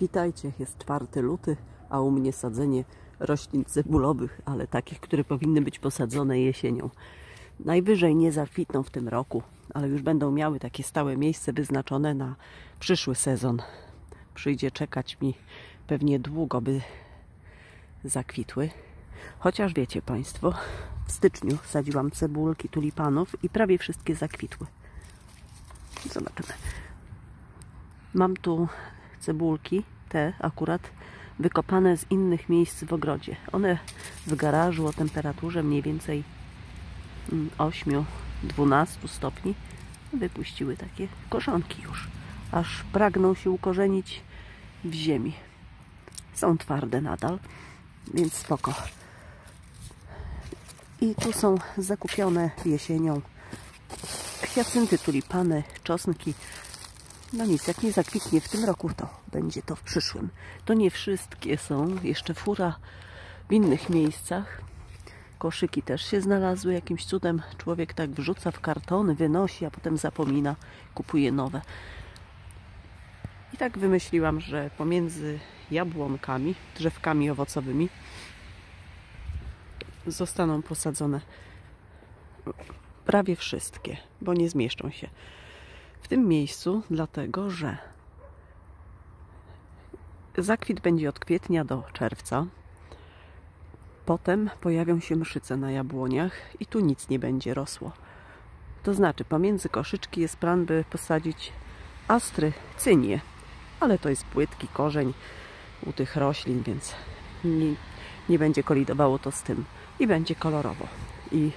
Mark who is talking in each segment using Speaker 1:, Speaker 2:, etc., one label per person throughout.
Speaker 1: Witajcie, jest 4 luty, a u mnie sadzenie roślin cebulowych, ale takich, które powinny być posadzone jesienią. Najwyżej nie zakwitną w tym roku, ale już będą miały takie stałe miejsce wyznaczone na przyszły sezon. Przyjdzie czekać mi pewnie długo, by zakwitły. Chociaż wiecie Państwo, w styczniu sadziłam cebulki tulipanów i prawie wszystkie zakwitły. Zobaczymy. Mam tu cebulki, te akurat wykopane z innych miejsc w ogrodzie. One w garażu o temperaturze mniej więcej 8-12 stopni wypuściły takie korzonki już. Aż pragną się ukorzenić w ziemi. Są twarde nadal, więc spoko. I tu są zakupione jesienią hiacynty, tulipany, czosnki. No nic, jak nie zakwitnie w tym roku, to będzie to w przyszłym. To nie wszystkie są, jeszcze fura w innych miejscach. Koszyki też się znalazły, jakimś cudem człowiek tak wrzuca w kartony, wynosi, a potem zapomina, kupuje nowe. I tak wymyśliłam, że pomiędzy jabłonkami, drzewkami owocowymi zostaną posadzone prawie wszystkie, bo nie zmieszczą się w tym miejscu, dlatego że zakwit będzie od kwietnia do czerwca. Potem pojawią się mszyce na jabłoniach i tu nic nie będzie rosło. To znaczy pomiędzy koszyczki jest plan, by posadzić astry, cynię, ale to jest płytki korzeń u tych roślin, więc nie będzie kolidowało to z tym i będzie kolorowo. I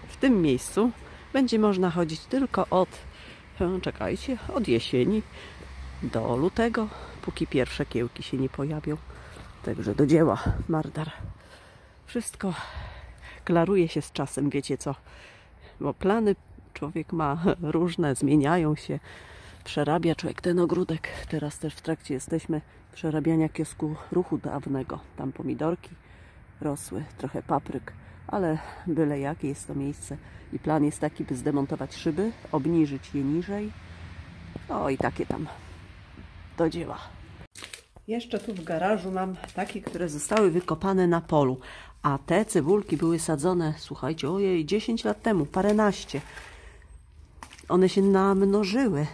Speaker 1: w tym miejscu będzie można chodzić tylko od jesieni do lutego, póki pierwsze kiełki się nie pojawią. Także do dzieła, Mardar. Wszystko klaruje się z czasem, wiecie co? Bo plany człowiek ma różne, zmieniają się. Przerabia człowiek ten ogródek. Teraz też w trakcie jesteśmy przerabiania kiosku ruchu dawnego. Tam pomidorki rosły, trochę papryk, ale byle jakie jest to miejsce. I plan jest taki, by zdemontować szyby, obniżyć je niżej. O i takie tam do dzieła. Jeszcze tu w garażu mam takie, które zostały wykopane na polu. A te cebulki były sadzone, słuchajcie, ojej, 10 lat temu, paręnaście. One się namnożyły.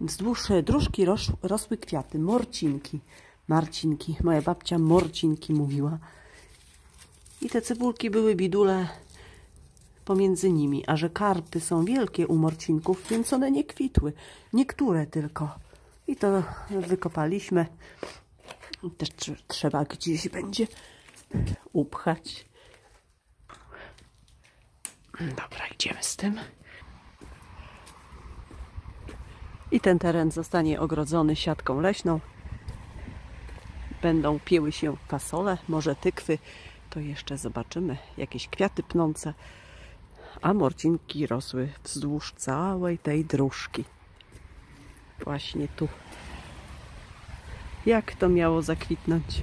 Speaker 1: Wzdłuż dróżki rosły kwiaty, marcinki. Moja babcia morcinki mówiła. I te cebulki były bidule pomiędzy nimi, a że karpy są wielkie u morcinków, więc one nie kwitły. Niektóre tylko. I to wykopaliśmy. Też trzeba gdzieś będzie upchać. Dobra, idziemy z tym. I ten teren zostanie ogrodzony siatką leśną. Będą pieły się fasole, może tykwy. To jeszcze zobaczymy. Jakieś kwiaty pnące. A morcinki rosły wzdłuż całej tej dróżki. Właśnie tu. Jak to miało zakwitnąć?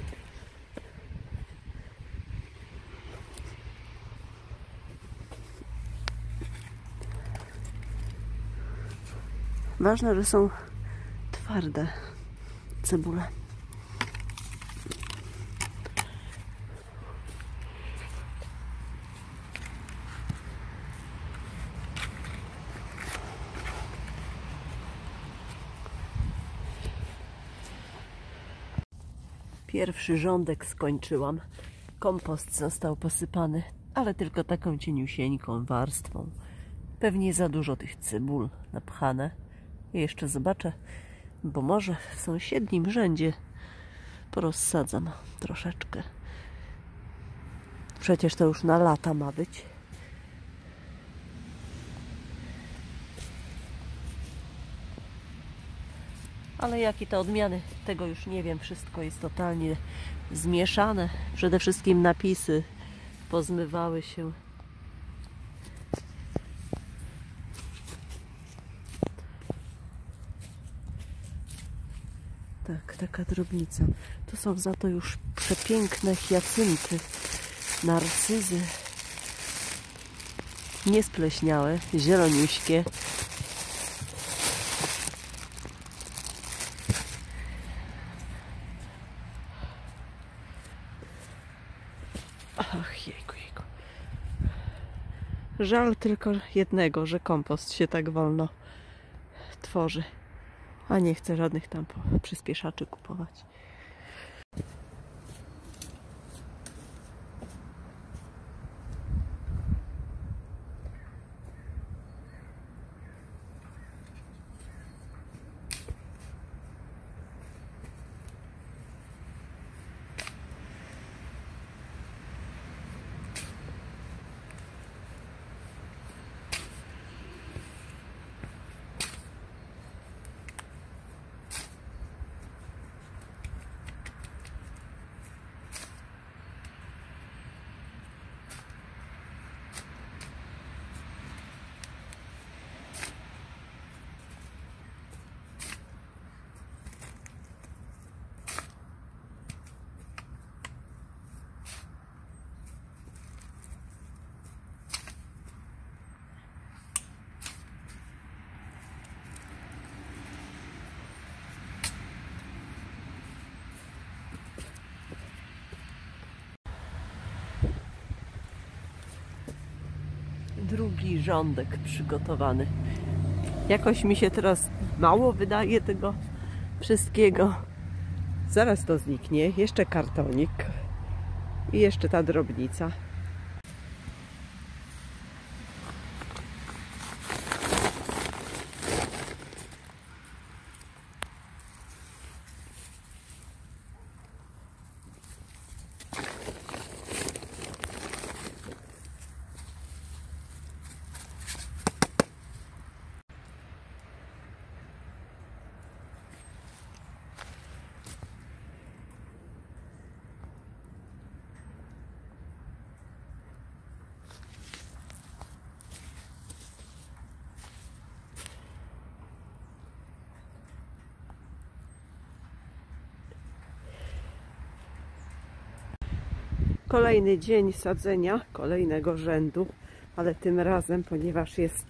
Speaker 1: Ważne, że są twarde cebule. Pierwszy rządek skończyłam. Kompost został posypany, ale tylko taką cieniusieńką warstwą. Pewnie za dużo tych cebul napchane. I jeszcze zobaczę, bo może w sąsiednim rzędzie porozsadzam troszeczkę. Przecież to już na lata ma być. Ale jakie to odmiany, tego już nie wiem. Wszystko jest totalnie zmieszane. Przede wszystkim napisy pozmywały się. Tak, taka drobnica. Tu są za to już przepiękne hiacynty, narcyzy. Niespleśniałe, zieloniuśkie. Ach, jejku. Żal tylko jednego, że kompost się tak wolno tworzy. A nie chcę żadnych tam przyspieszaczy kupować. Drugi rządek przygotowany. Jakoś mi się teraz mało wydaje tego wszystkiego. Zaraz to zniknie. Jeszcze kartonik i jeszcze ta drobnica. Kolejny dzień sadzenia, kolejnego rzędu, ale tym razem, ponieważ jest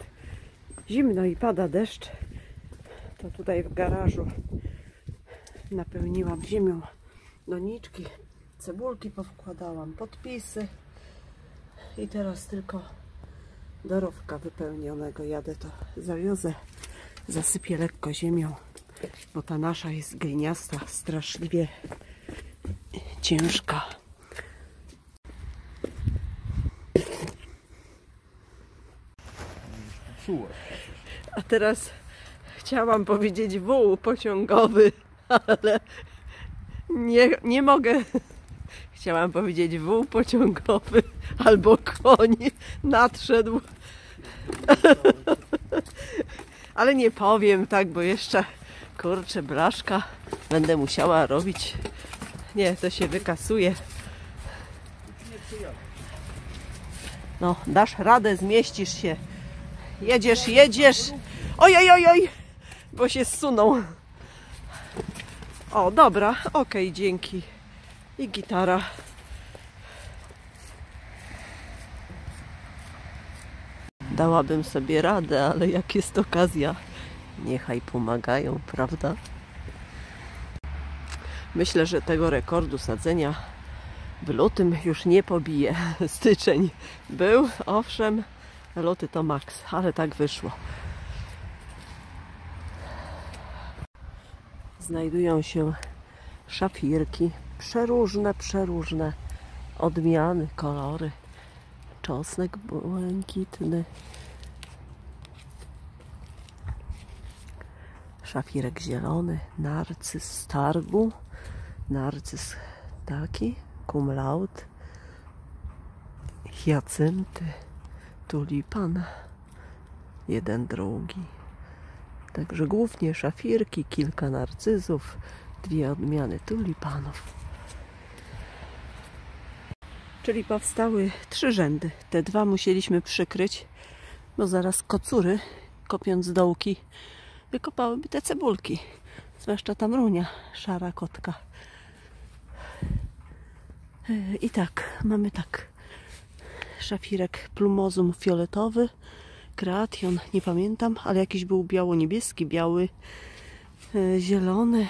Speaker 1: zimno i pada deszcz, to tutaj w garażu napełniłam ziemią doniczki, cebulki powkładałam, podpisy i teraz tylko do rowka wypełnionego jadę, to zawiozę, zasypię lekko ziemią, bo ta nasza jest gliniasta, straszliwie ciężka. A teraz chciałam powiedzieć wół pociągowy, ale nie mogę. Chciałam powiedzieć wół pociągowy albo koń nadszedł. Ale nie powiem tak, bo jeszcze kurczę blaszka będę musiała robić. Nie, to się wykasuje. No, dasz radę, zmieścisz się. Jedziesz. Oj, bo się zsunął. O, dobra, okej, dzięki. I gitara. Dałabym sobie radę, ale jak jest okazja, niechaj pomagają, prawda? Myślę, że tego rekordu sadzenia w lutym już nie pobije. Styczeń był, owszem, luty to maks, ale tak wyszło. Znajdują się szafirki, przeróżne odmiany, kolory. Czosnek błękitny, szafirek zielony, narcyz z targu, narcyz taki, cum laude, hiacynty, tulipan, jeden, drugi. Także głównie szafirki, kilka narcyzów, dwie odmiany tulipanów. Czyli powstały 3 rzędy. Te 2 musieliśmy przykryć, bo zaraz kocury, kopiąc dołki, wykopałyby te cebulki. Zwłaszcza ta mrunia, szara kotka. I tak, mamy tak. Szafirek plumozum fioletowy, kreation, nie pamiętam, ale jakiś był biało-niebieski, biały, zielony,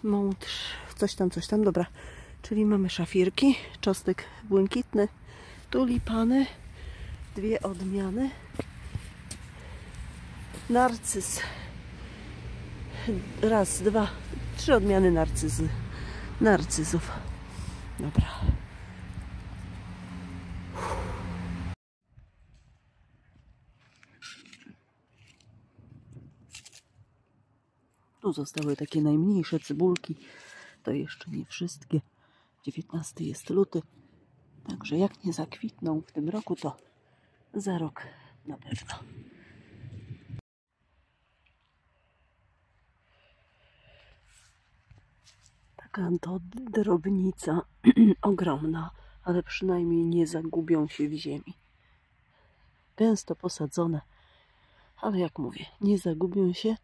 Speaker 1: mątrz, coś tam, dobra. Czyli mamy szafirki, czosnek błękitny, tulipany, dwie odmiany, narcyz, raz, dwa, trzy odmiany narcyzów. Dobra. Tu zostały takie najmniejsze cebulki. To jeszcze nie wszystkie. 19 jest luty. Także jak nie zakwitną w tym roku, to za rok na pewno. Taka to drobnica ogromna, ale przynajmniej nie zagubią się w ziemi. Gęsto posadzone, ale jak mówię, nie zagubią się,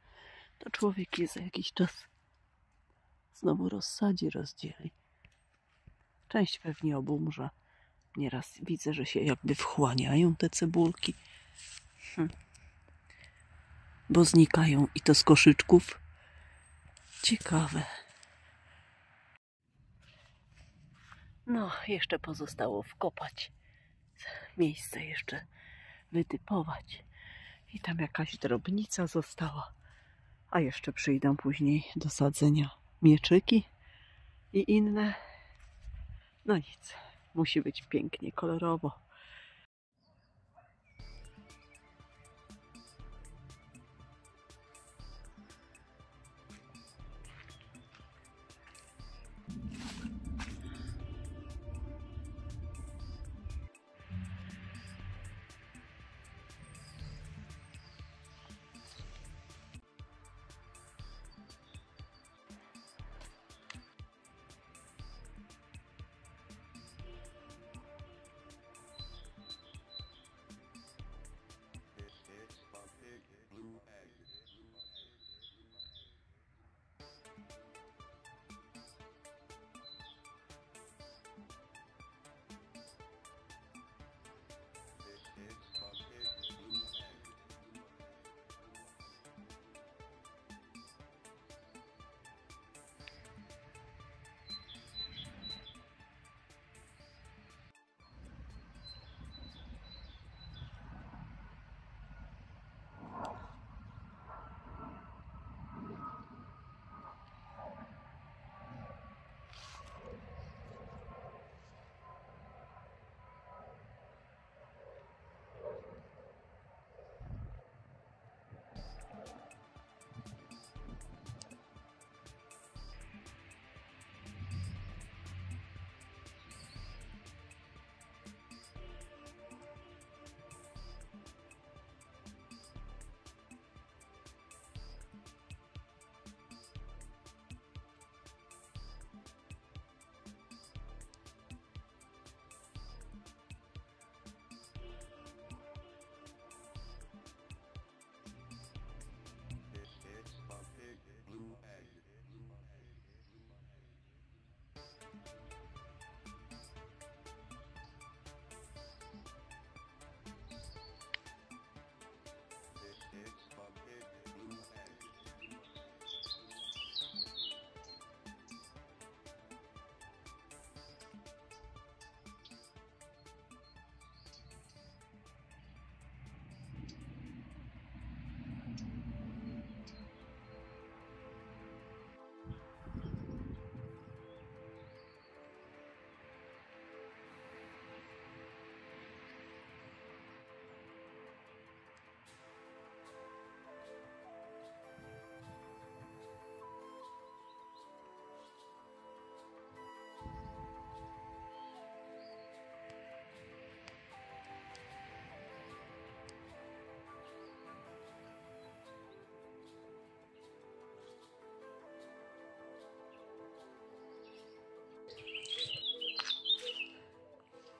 Speaker 1: to człowiek je za jakiś czas znowu rozsadzi, rozdzieli. Część pewnie obumrze. Nieraz widzę, że się jakby wchłaniają te cebulki. Bo znikają i to z koszyczków. Ciekawe. No, jeszcze pozostało wkopać. Miejsce jeszcze wytypować. I tam jakaś drobnica została. A jeszcze przyjdą później do sadzenia mieczyki i inne. No nic. Musi być pięknie, kolorowo.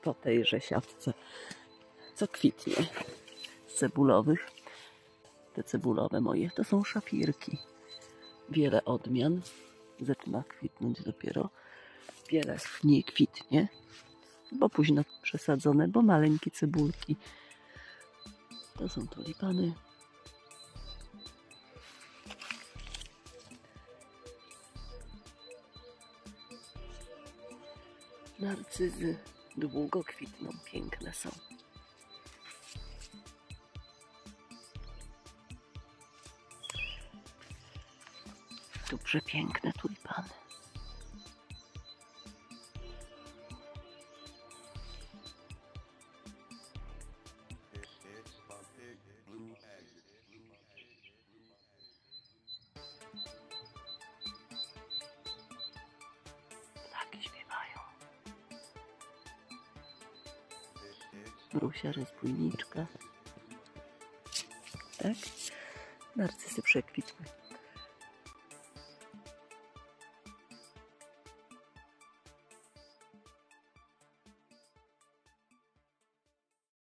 Speaker 1: Po tejże siatce, co kwitnie z cebulowych. Te cebulowe moje to są szafirki. Wiele odmian. Zaczyna kwitnąć dopiero. Wiele nie kwitnie, bo późno przesadzone, bo maleńkie cebulki. To są tulipany. Narcyzy długo kwitną, piękne są. Tu przepiękne tulipany. Ptaki śpiewają. Rusia rozbójniczka. Tak? Narcyzy przekwitły.